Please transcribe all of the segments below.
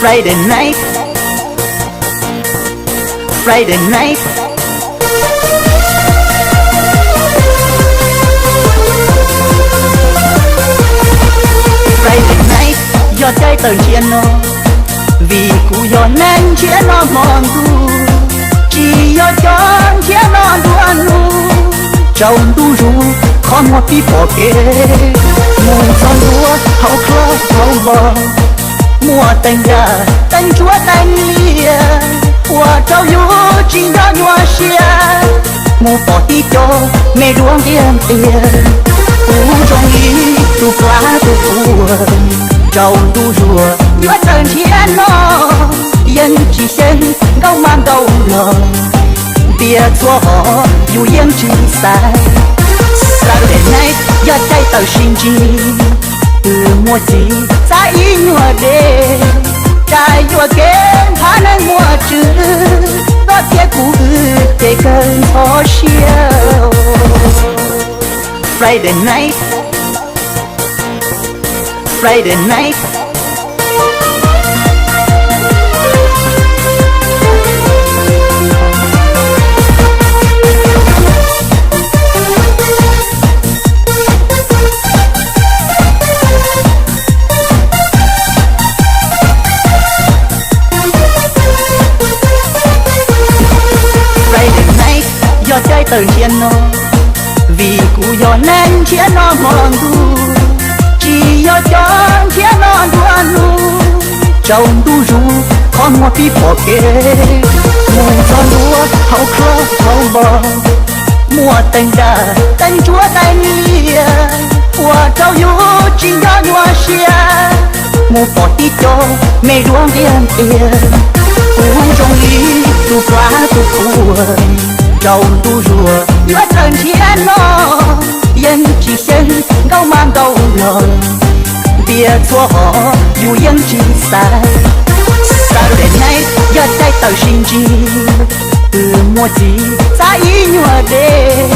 Friday night, Friday night. Friday night, gió cháy tờ chia nó, vì cụ gió nên chia nó mòn tu, chỉ gió chọn chia nó đuan nu, trong tu ru khó một tí bỏ kê, mùa son lúa hậu khlo hậu bò. Mùa tình gà, tình chúa tình lia của trâu dũ chính đó nhua xia. Mùa bỏ tí cho mẹ đuông tiền tiền. Cú trong ý tu phá tu phùa, trâu tu rùa nhua tần thiên nó. Yên chỉ xin gâu mang gâu lò, bia chua họ dù yên chỉ sai. Saturday night gió cháy tàu sinh chi, từ mùa gì xa ý nhua đê trai nhua kén phá nâng mùa trừ đó thiết cũ để cơn gió chiều. Friday night, Friday night. Gió cháy tờ chia nó, vì cụ gió nên chia nó mòn tu, chỉ gió chọn chia nó đuan nu, trong tu ru khó một tí bỏ kê, mùa gió lúa hậu khlo hậu bò. Mùa tình gà tình chúa tình lia của trâu dũ chính đó nhua xia. Mùa bỏ tí cho mẹ đuông tiền tiền, uống trong ý tu phá tu phùa, trâu tu rùa nhua tần thiên nó. Yên chỉ xin gâu mang gâu lò, bia chua họ dù yên chỉ sai. Saturday night gió cháy tàu sinh chi, từ mùa gì xa ý nhua đê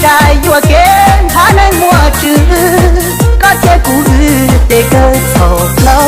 trai nhua kén phá nâng mùa trừ có chế cũ để cơ sầu lâu.